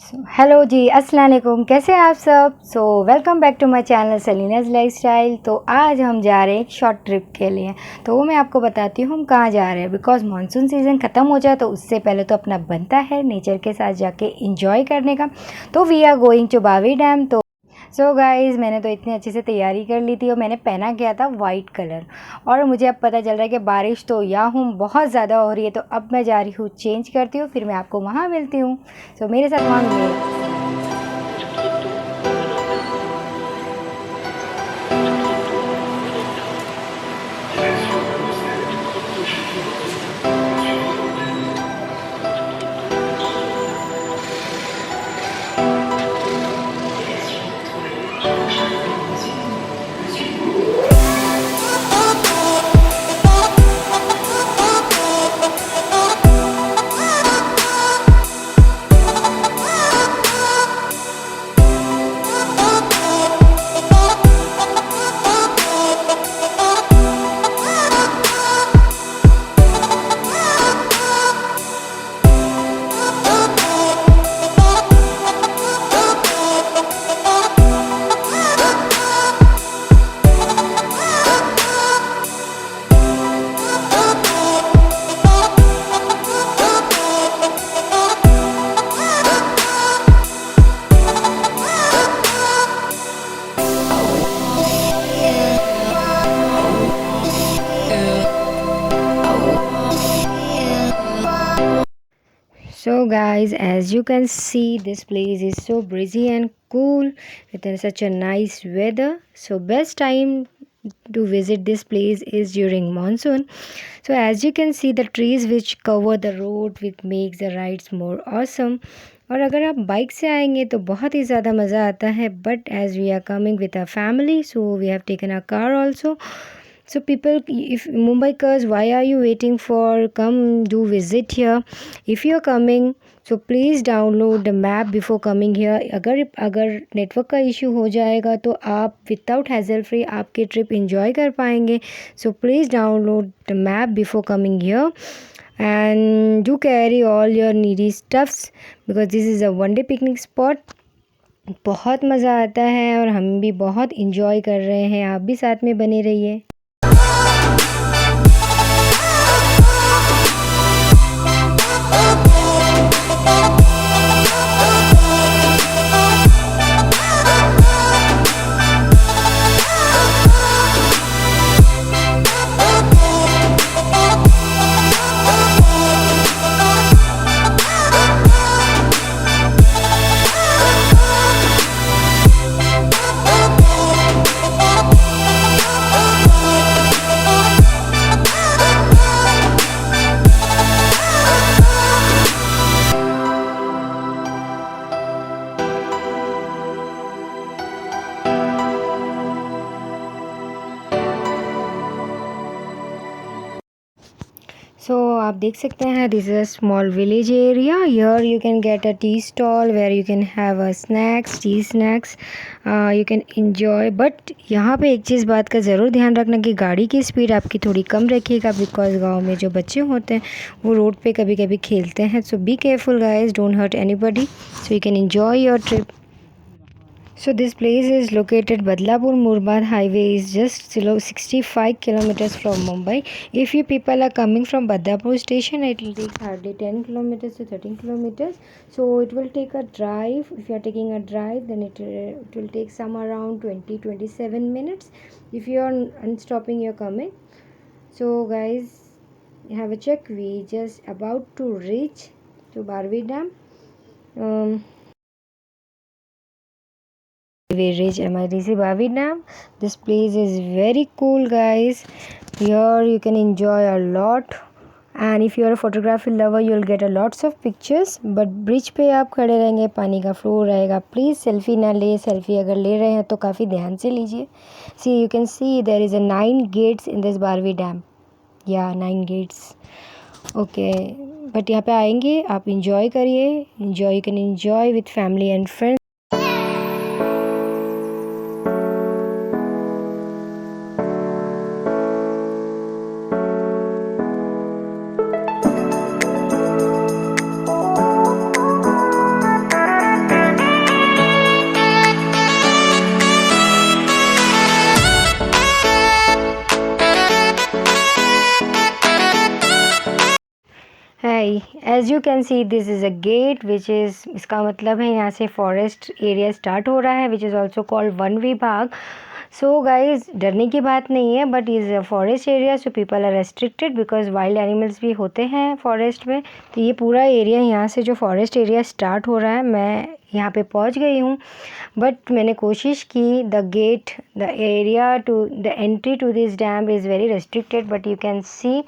Hello जी, अस्सलाम वालेकुम। कैसे हैं आप सब? Welcome back to my channel Salinaz lifestyle. तो आज हम जा रहे हैं एक शॉर्ट ट्रिप के लिए। तो वो मैं आपको बताती हूँ हम कहाँ जा रहे हैं। बिकॉज मानसून सीज़न ख़त्म हो जाए तो उससे पहले तो अपना बनता है नेचर के साथ जाके इंजॉय करने का। तो we are going to Bavi dam. तो गाइज़, मैंने तो इतनी अच्छे से तैयारी कर ली थी और मैंने पहना गया था वाइट कलर। और मुझे अब पता चल रहा है कि बारिश तो यहाँ बहुत ज़्यादा हो रही है। तो अब मैं जा रही हूँ चेंज करती हूँ, फिर मैं आपको वहाँ मिलती हूँ। मेरे साथ वहाँ मिले। So guys, as you can see, this place is so breezy and cool with such a nice weather. So best time to visit this place is during monsoon. So as you can see, the trees which cover the road which makes the rides more awesome. और अगर आप bike से आएंगे तो बहुत ही ज़्यादा मज़ा आता है, but as we are coming with a family so we have taken a car also. So people, if Mumbaikars, why are you waiting for? Come do visit here. If you are coming, so please download the map before coming here. अगर network का issue हो जाएगा तो आप without hassle free आपकी trip enjoy कर पाएंगे. So please download the map before coming here and do carry all your needy stuffs because this is a one day picnic spot. बहुत मज़ा आता है और हम भी बहुत इंजॉय कर रहे हैं. आप भी साथ में बने रहिए. So आप देख सकते हैं this is a small village area. Here you can get a tea stall where you can have a snacks, tea snacks. You can enjoy. But यहाँ पे एक चीज़ बात का ज़रूर ध्यान रखना कि गाड़ी की स्पीड आपकी थोड़ी कम रखिएगा बिकॉज गांव में जो बच्चे होते हैं वो रोड पे कभी कभी खेलते हैं. So be careful guys, don't hurt anybody so you can enjoy your trip. So this place is located Badlapur Murbad highway is just 65 kilometers from Mumbai. If you people are coming from Badlapur station, it will take hardly 10 kilometers to 13 kilometers. So it will take a drive. If you are taking a drive, then it will take some around 27 minutes. If you are unstopping, you're coming. So guys, have a check. We just about to reach to Barvi Dam. We reach MIDC Barvi Dam. This place is very cool guys. Here you can enjoy a lot and if you are a photography lover you will get a lots of pictures. But bridge पे आप खड़े रहेंगे, पानी का flow रहेगा. Please selfie ना ले. Selfie अगर ले रहे हैं तो काफ़ी ध्यान से लीजिए. See, you can see there is a 9 gates in this Barvi Dam. Yeah, 9 gates. Okay, but यहाँ पे आएंगे आप इंजॉय करिए. Enjoy, you can enjoy with family and friends. As you can see this is a gate which is, इसका मतलब है यहाँ से फॉरेस्ट एरिया स्टार्ट हो रहा है, विच इज़ ऑल्सो कॉल्ड वन विभाग। सो गाइज डरने की बात नहीं है, but is a forest area, so people are restricted because wild animals भी होते हैं फॉरेस्ट में। तो ये पूरा एरिया यहाँ से जो फॉरेस्ट एरिया स्टार्ट हो रहा है, मैं यहाँ पे पहुँच गई हूँ, बट मैंने कोशिश की। The gate, the area to the entry to this dam is very restricted, but you can see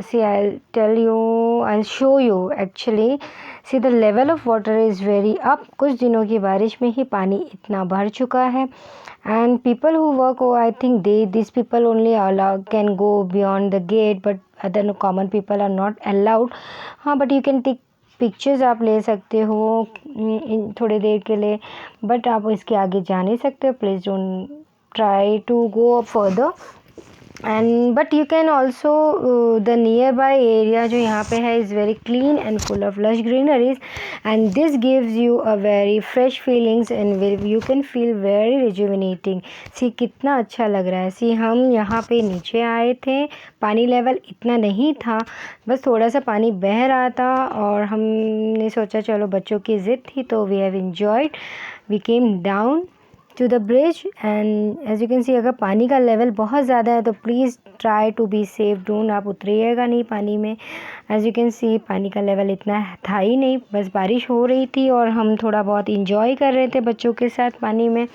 see, I'll show you actually. See, the level of water is very up. कुछ दिनों की बारिश में ही पानी इतना भर चुका है, and people who work, I think these people only can go beyond the gate, but other common people are not allowed. हाँ, but you can take pictures आप ले सकते हो थोड़ी देर के लिए, बट आप इसके आगे जा नहीं सकते। Please don't try to go further. And but you can also the nearby area जो यहाँ पे है is very clean and full of lush greeneries, and this gives you a very fresh feelings and you can feel very rejuvenating. See कितना अच्छा लग रहा है। सी हम यहाँ पे नीचे आए थे, पानी लेवल इतना नहीं था, बस थोड़ा सा पानी बह रहा था, और हमने सोचा चलो बच्चों की ज़िद थी तो we have enjoyed. We came down to the bridge, and as you can see अगर पानी का लेवल बहुत ज़्यादा है तो please try to be safe, don't आप उतरिएगा नहीं पानी में। एज यू कैन सी पानी का लेवल इतना था ही नहीं, बस बारिश हो रही थी और हम थोड़ा बहुत इंजॉय कर रहे थे बच्चों के साथ पानी में।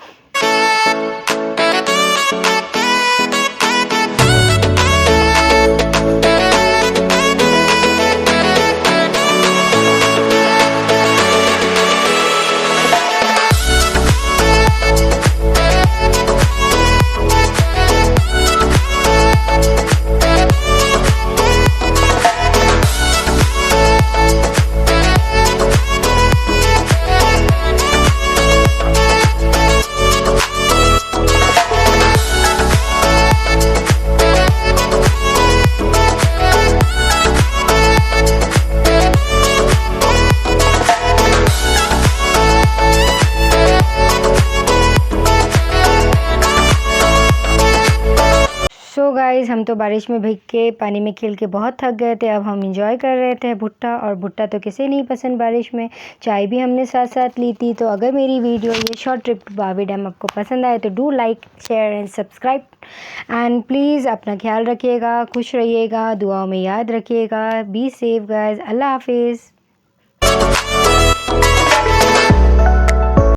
सो गाइज़ हम तो बारिश में भीग के पानी में खेल के बहुत थक गए थे, अब हम इंजॉय कर रहे थे भुट्टा, और भुट्टा तो किसे नहीं पसंद बारिश में। चाय भी हमने साथ साथ ली थी। तो अगर मेरी वीडियो ये short trip to Barvi dam आपको पसंद आए तो do like, share and subscribe, and please अपना ख्याल रखिएगा, खुश रहिएगा, दुआओं में याद रखिएगा। बी सेफ गाइज़, अल्लाह हाफिज़।